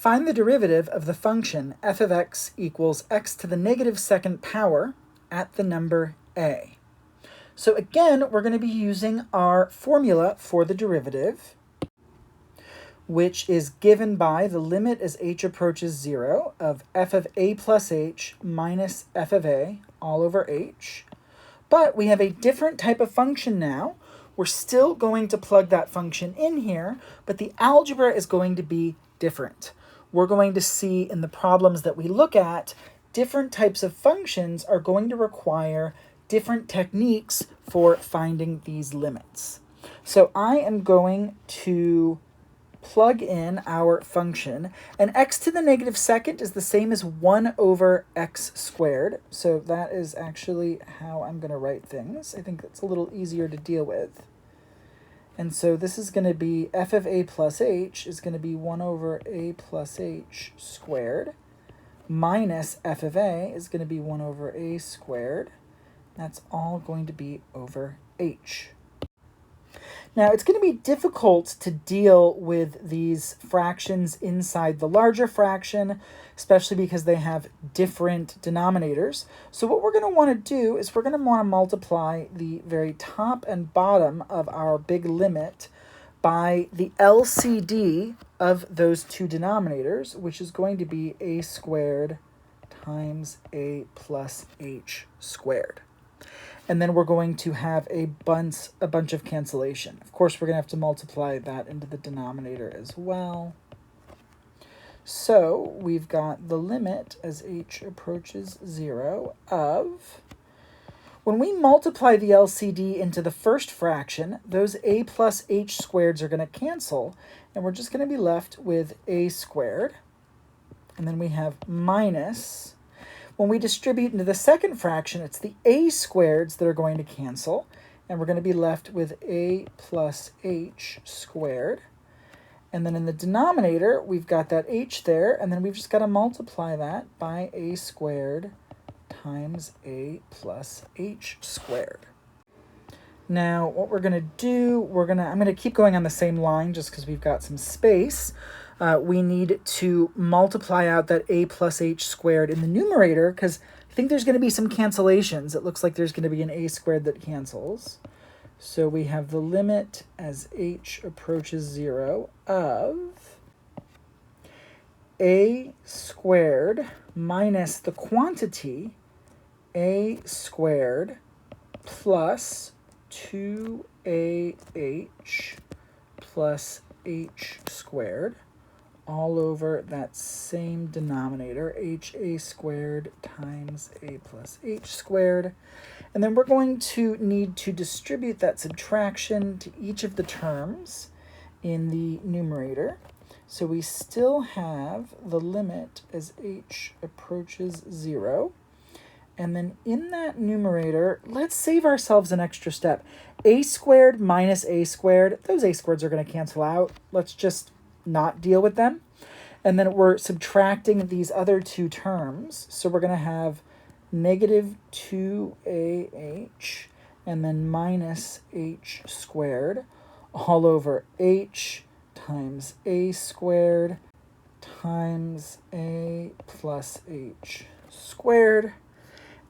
Find the derivative of the function f of x equals x to the negative second power at the number a. So again, we're going to be using our formula for the derivative, which is given by the limit as h approaches 0 of f of a plus h minus f of a all over h. But we have a different type of function now. We're still going to plug that function in here, but the algebra is going to be different. We're going to see in the problems that we look at, different types of functions are going to require different techniques for finding these limits. So I am going to plug in our function, and x to the negative second is the same as 1 over x squared. So that is actually how I'm going to write things. I think it's a little easier to deal with. And so this is going to be f of a plus h is going to be 1 over a plus h squared minus f of a is going to be 1 over a squared. That's all going to be over h. Now, it's going to be difficult to deal with these fractions inside the larger fraction, especially because they have different denominators. So what we're going to want to do is we're going to want to multiply the very top and bottom of our big limit by the LCD of those two denominators, which is going to be a squared times a plus h squared. And then we're going to have a bunch of cancellation. Of course, we're going to have to multiply that into the denominator as well. So we've got the limit as h approaches 0 of, when we multiply the LCD into the first fraction, those a plus h squareds are going to cancel, and we're just going to be left with a squared. And then we have minus. When we distribute into the second fraction, it's the a squareds that are going to cancel, and we're going to be left with a plus h squared. And then in the denominator, we've got that h there, and then we've just got to multiply that by a squared times a plus h squared. Now, what we're going to do, I'm going to keep going on the same line just because we've got some space. We need to multiply out that a plus h squared in the numerator because I think there's going to be some cancellations. It looks like there's going to be an a squared that cancels. So we have the limit as h approaches 0 of a squared minus the quantity a squared plus 2ah plus h squared all over that same denominator, ha squared times a plus h squared. And then we're going to need to distribute that subtraction to each of the terms in the numerator. So we still have the limit as h approaches 0. And then in that numerator, let's save ourselves an extra step. A squared minus a squared, those a squareds are going to cancel out. Let's just not deal with them. And then we're subtracting these other two terms. So we're going to have negative 2ah and then minus h squared all over h times a squared times a plus h squared.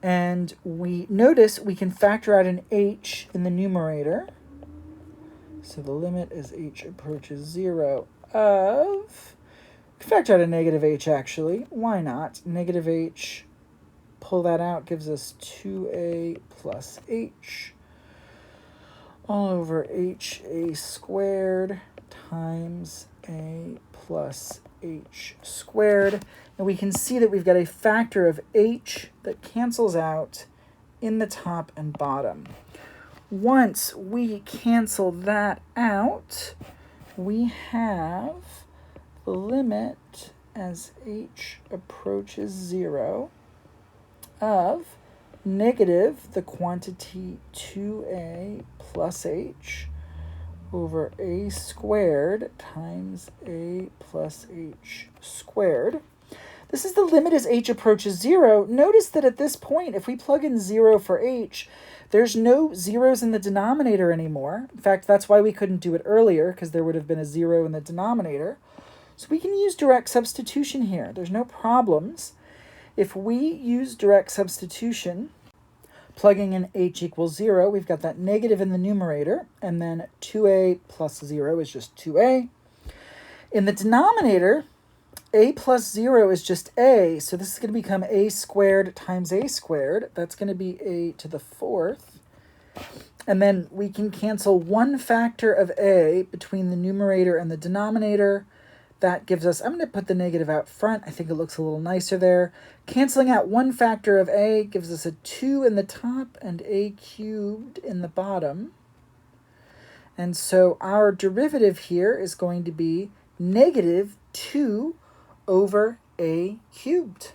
And we notice we can factor out an h in the numerator. So the limit as h approaches 0 of, we can factor out a negative h actually. Why not? Negative h, pull that out, gives us 2a plus h all over ha squared times a plus h squared. And we can see that we've got a factor of h that cancels out in the top and bottom. Once we cancel that out, we have the limit as h approaches 0 of negative the quantity 2a plus h over a squared times a plus h squared. This is the limit as h approaches 0. Notice that at this point, if we plug in 0 for h, there's no zeros in the denominator anymore. In fact, that's why we couldn't do it earlier, because there would have been a 0 in the denominator. So we can use direct substitution here. There's no problems. If we use direct substitution, plugging in h equals 0, we've got that negative in the numerator, and then 2a plus 0 is just 2a. In the denominator, a plus 0 is just a, so this is going to become a squared times a squared. That's going to be a to the 4th. And then we can cancel one factor of a between the numerator and the denominator. That gives us, I'm going to put the negative out front. I think it looks a little nicer there. Canceling out one factor of a gives us a 2 in the top and a cubed in the bottom. And so our derivative here is going to be negative 2 over a cubed.